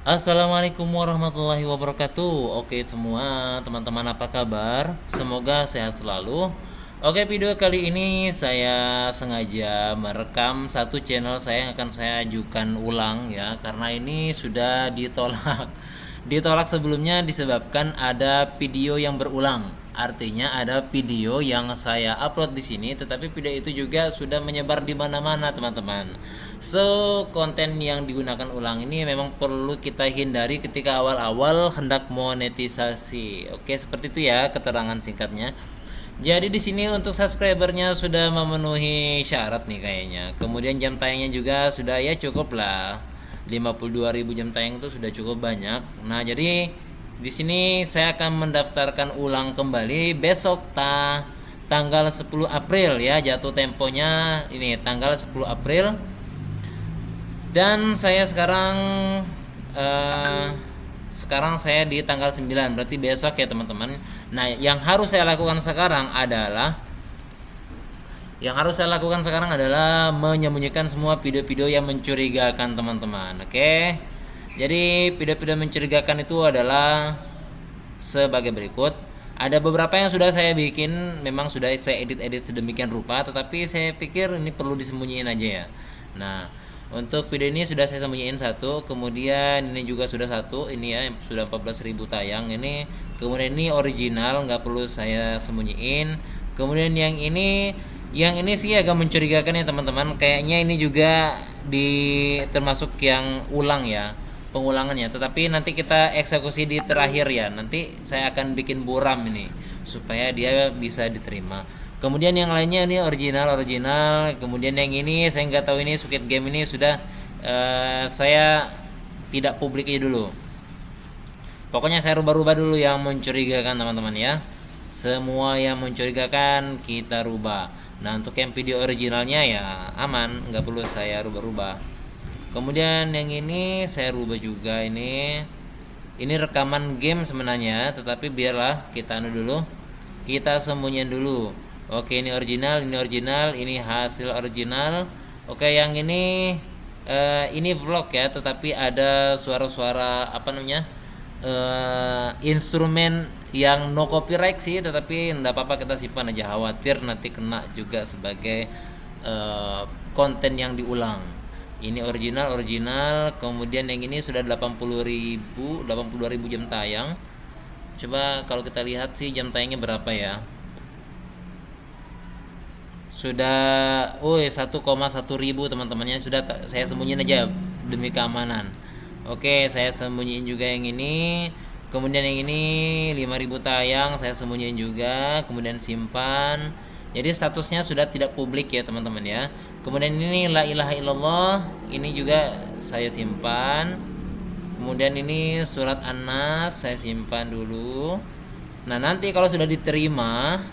Assalamualaikum warahmatullahi wabarakatuh. Oke semua teman-teman, apa kabar? Semoga sehat selalu. Oke, video kali ini saya sengaja merekam satu channel saya yang akan saya ajukan ulang ya, karena ini sudah ditolak. Ditolak sebelumnya disebabkan ada video yang berulang. Artinya ada video yang saya upload di sini, tetapi video itu juga sudah menyebar di mana-mana, teman-teman. So, konten yang digunakan ulang ini memang perlu kita hindari ketika awal-awal hendak monetisasi. Oke, seperti itu ya keterangan singkatnya. Jadi di sini untuk subscribernya sudah memenuhi syarat nih kayaknya. Kemudian jam tayangnya juga sudah ya cukup lah. 52.000 jam tayang itu sudah cukup banyak. Nah, jadi di sini saya akan mendaftarkan ulang kembali besok tanggal 10 April ya, jatuh temponya ini tanggal 10 April. Dan saya eh, sekarang saya di tanggal 9, berarti besok ya teman-teman. Nah, yang harus saya lakukan sekarang adalah menyembunyikan semua video-video yang mencurigakan, teman-teman. Oke. Jadi video-video mencurigakan itu adalah sebagai berikut. Ada beberapa yang sudah saya bikin, memang sudah saya edit-edit sedemikian rupa, tetapi saya pikir ini perlu disembunyiin aja ya. Nah, untuk video ini sudah saya sembunyiin satu, kemudian ini juga sudah satu, ini ya sudah 14.000 tayang ini. Kemudian ini original, nggak perlu saya sembunyiin. Kemudian yang ini sih agak mencurigakan ya teman-teman. Kayaknya ini juga termasuk yang ulang ya, pengulangannya. Tetapi nanti kita eksekusi di terakhir ya. Nanti saya akan bikin buram ini supaya dia bisa diterima. Kemudian yang lainnya ini original. Kemudian yang ini saya nggak tahu, ini Squid Game ini sudah saya tidak publik aja dulu. Pokoknya saya rubah-rubah dulu yang mencurigakan, teman-teman ya. Semua yang mencurigakan kita rubah. Nah, untuk yang video originalnya ya aman, nggak perlu saya rubah-rubah. Kemudian yang ini saya rubah juga ini. Ini rekaman game sebenarnya, tetapi biarlah kita dulu. Kita sembunyiin dulu. Oke, ini original, ini hasil original. Oke, yang ini vlog ya, tetapi ada suara-suara apa namanya? Instrumen yang no copyright sih, tetapi enggak apa-apa, kita simpan aja, khawatir nanti kena juga sebagai konten yang diulang. Ini original, kemudian yang ini sudah 82.000 jam tayang. Coba kalau kita lihat sih jam tayangnya berapa ya. Sudah 1,1 ribu teman-temannya, sudah saya sembunyiin aja demi keamanan. Oke, saya sembunyiin juga yang ini. Kemudian yang ini 5.000 tayang, saya sembunyiin juga, kemudian simpan. Jadi statusnya sudah tidak publik ya teman-teman ya. Kemudian ini la ilaha illallah, ini juga saya simpan. Kemudian ini surat An-Nas saya simpan dulu. Nah, nanti kalau sudah diterima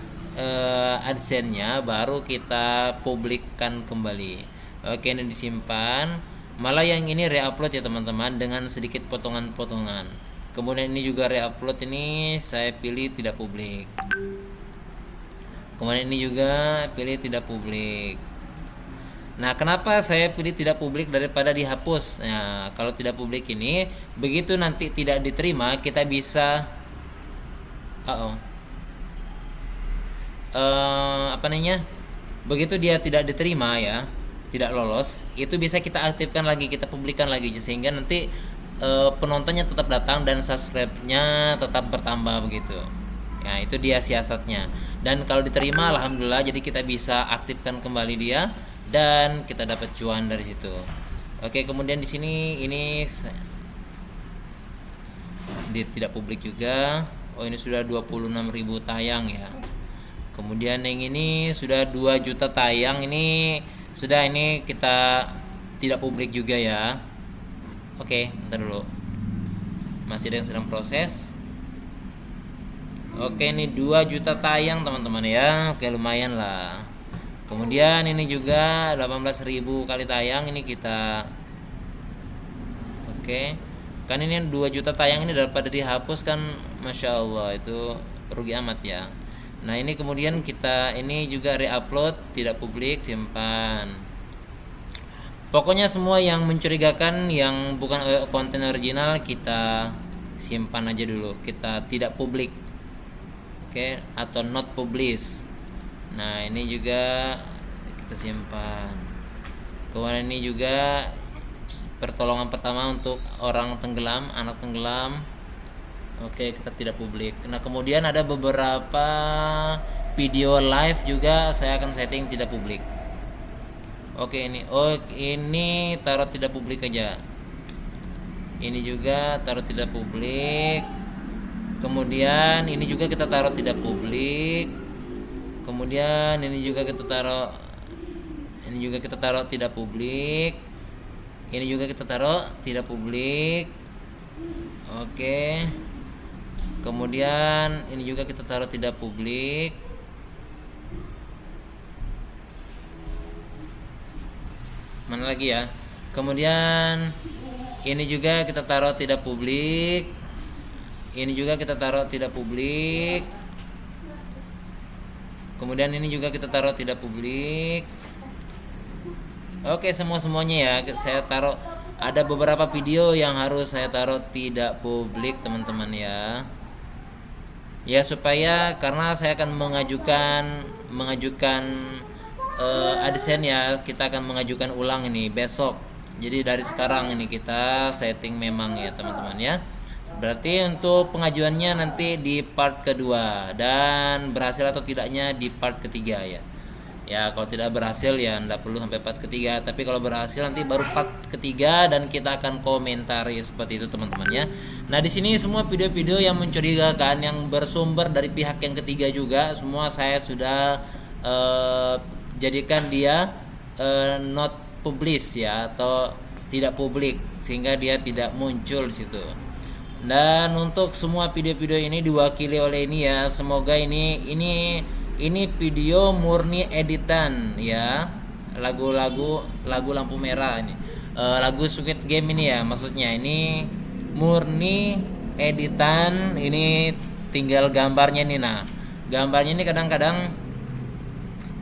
AdSense-nya baru kita publikkan kembali. Oke, ini disimpan. Malah yang ini reupload ya teman-teman, dengan sedikit potongan-potongan. Kemudian ini juga reupload, ini saya pilih tidak publik. Kemudian ini juga pilih tidak publik. Nah, kenapa saya pilih tidak publik daripada dihapus? Nah, kalau tidak publik ini, begitu nanti tidak diterima, kita bisa oh, apa namanya? Begitu dia tidak diterima ya, tidak lolos, itu bisa kita aktifkan lagi, kita publikkan lagi, sehingga nanti penontonnya tetap datang dan subscribe-nya tetap bertambah begitu. Ya, itu dia siasatnya. Dan kalau diterima, alhamdulillah, jadi kita bisa aktifkan kembali dia dan kita dapat cuan dari situ. Oke, kemudian di sini ini tidak publik juga. Oh, ini sudah 26.000 tayang ya. Kemudian yang ini sudah 2 juta tayang, ini sudah, ini kita tidak publik juga ya. Oke, bentar dulu. Masih ada yang sedang proses. Oke, ini 2 juta tayang teman-teman ya. Oke, lumayan lah. Kemudian ini juga 18.000 kali tayang, ini kita oke. Kan ini 2 juta tayang ini daripada dihapus kan, Masya Allah, itu rugi amat ya. Nah, ini kemudian kita ini juga reupload tidak publik, simpan. Pokoknya semua yang mencurigakan yang bukan konten original kita simpan aja dulu, kita tidak publik. Oke, atau not publish. Nah, ini juga kita simpan. Kemudian ini juga pertolongan pertama untuk orang tenggelam, anak tenggelam. Oke, kita tidak publik. Nah, kemudian ada beberapa video live juga saya akan setting tidak publik. Oke, ini taruh tidak publik aja. Ini juga taruh tidak publik. Kemudian ini juga kita taruh tidak publik. Kemudian ini juga kita taruh tidak publik. Ini juga kita taruh tidak publik. Oke. Kemudian ini juga kita taruh tidak publik. Mana lagi ya? Kemudian ini juga kita taruh tidak publik. Ini juga kita taruh tidak publik. Kemudian ini juga kita taruh tidak publik. Oke, semuanya ya. Saya taruh, ada beberapa video yang harus saya taruh tidak publik, teman-teman ya. Ya, supaya karena saya akan mengajukan AdSense ya, kita akan mengajukan ulang ini besok. Jadi dari sekarang ini kita setting memang ya teman-teman ya. Berarti untuk pengajuannya nanti di part kedua dan berhasil atau tidaknya di part ketiga ya. Ya, kalau tidak berhasil ya enggak perlu sampai part ketiga, tapi kalau berhasil nanti baru part ketiga dan kita akan komentari seperti itu teman-teman ya. Nah, di sini semua video-video yang mencurigakan yang bersumber dari pihak yang ketiga juga semua saya sudah jadikan dia not publish ya, atau tidak publik, sehingga dia tidak muncul di situ. Dan untuk semua video-video ini diwakili oleh ini ya, semoga ini video murni editan ya, lagu lampu merah ini, lagu Squid Game ini ya, maksudnya ini murni editan, ini tinggal gambarnya nih. Nah, gambarnya ini kadang-kadang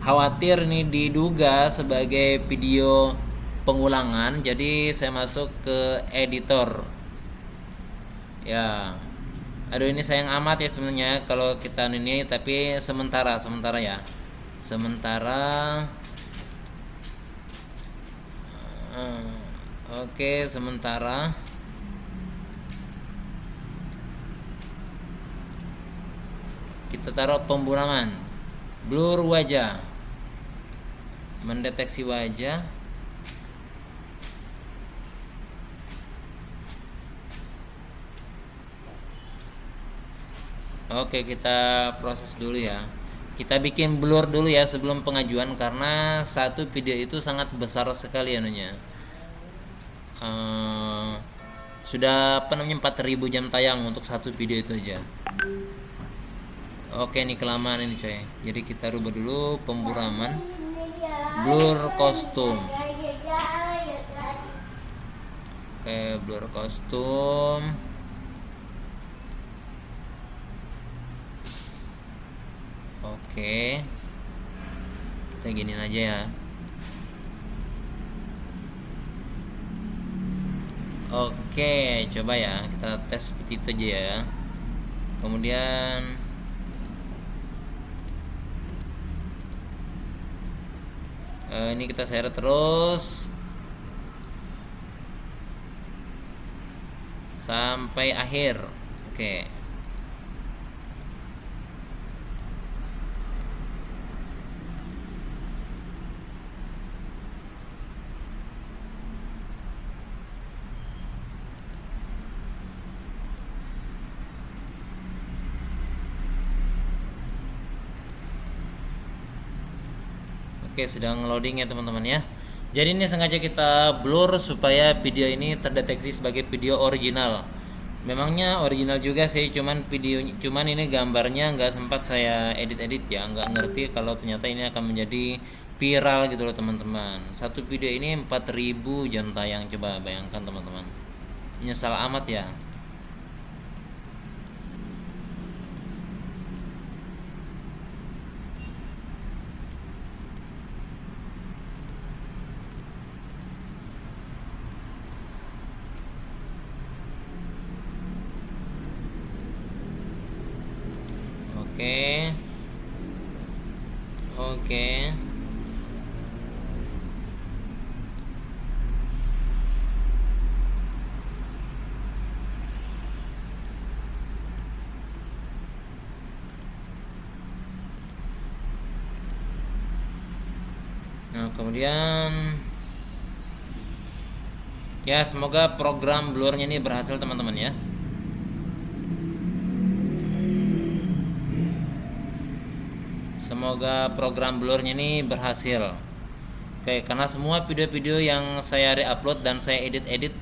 khawatir ini diduga sebagai video pengulangan, jadi saya masuk ke editor ya. Aduh, ini sayang amat ya sebenarnya kalau kita ini, tapi sementara ya, oke, sementara kita taruh pemburaman, blur wajah, mendeteksi wajah. Oke, kita proses dulu ya. Kita bikin blur dulu ya sebelum pengajuan, karena satu video itu sangat besar sekali anunya. Sudah 4.000 jam tayang untuk satu video itu aja. Oke, ini kelamaan ini coy. Jadi kita rubah dulu pemburaman, blur kostum. Oke, blur kostum. Oke, kita giniin aja ya. Oke, coba ya kita tes seperti itu aja ya. Kemudian ini kita share terus sampai akhir. Oke. Oke, sedang loading ya teman-teman ya. Jadi ini sengaja kita blur supaya video ini terdeteksi sebagai video original. Memangnya original juga sih, cuman ini gambarnya nggak sempat saya edit ya, nggak ngerti kalau ternyata ini akan menjadi viral gitu loh teman-teman. Satu video ini 4.000 jam tayang, coba bayangkan teman-teman. Nyesal amat ya. Oke. Oke. Nah, kemudian ya semoga program blurnya ini berhasil teman-teman ya. Semoga program blurnya ini berhasil. Oke, karena semua video-video yang saya re-upload dan saya edit-edit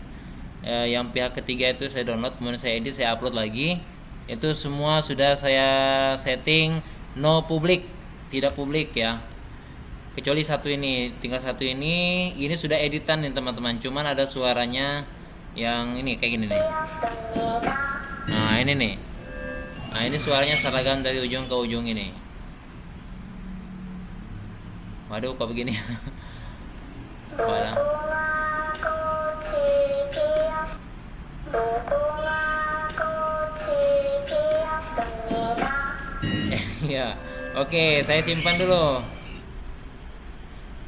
yang pihak ketiga itu saya download, kemudian saya edit, saya upload lagi. Itu semua sudah saya setting no public, tidak publik ya. Kecuali satu ini, tinggal satu ini sudah editan nih teman-teman. Cuman ada suaranya yang ini kayak gini nih. Nah, ini nih. Nah, ini suaranya seragam dari ujung ke ujung ini. Waduh, kok begini? Walah. Ya. Oke, saya simpan dulu.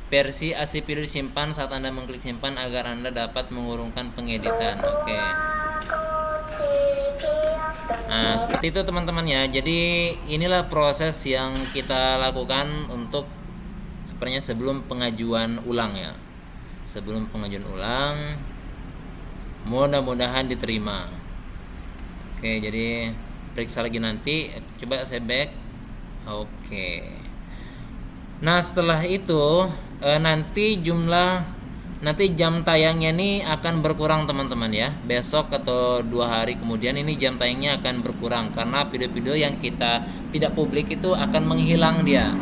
Versi asli video disimpan saat Anda mengklik simpan agar Anda dapat mengurungkan pengeditan. Oke. Nah, seperti itu teman-teman ya. Jadi inilah proses yang kita lakukan untuk sebelum pengajuan ulang ya. Sebelum pengajuan ulang, mudah-mudahan diterima. Oke, jadi periksa lagi nanti. Coba saya back. Oke. Nah, setelah itu nanti jam tayangnya ini akan berkurang teman-teman ya. Besok atau 2 hari kemudian ini jam tayangnya akan berkurang karena video-video yang kita tidak publik itu akan menghilang dia.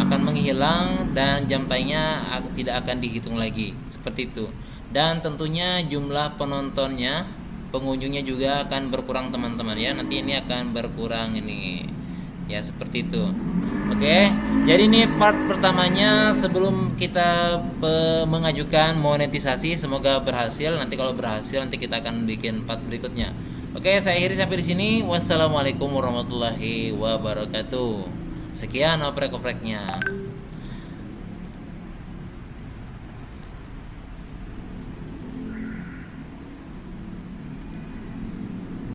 Akan menghilang dan jam tayangnya tidak akan dihitung lagi. Seperti itu. Dan tentunya jumlah penontonnya, pengunjungnya juga akan berkurang teman-teman ya. Nanti ini akan berkurang ini. Ya, seperti itu. Oke, jadi ini part pertamanya sebelum kita mengajukan monetisasi. Semoga berhasil. Nanti kalau berhasil nanti kita akan bikin part berikutnya. Oke, saya akhiri sampai di sini. Wassalamualaikum warahmatullahi wabarakatuh. Sekian oprek-opreknya.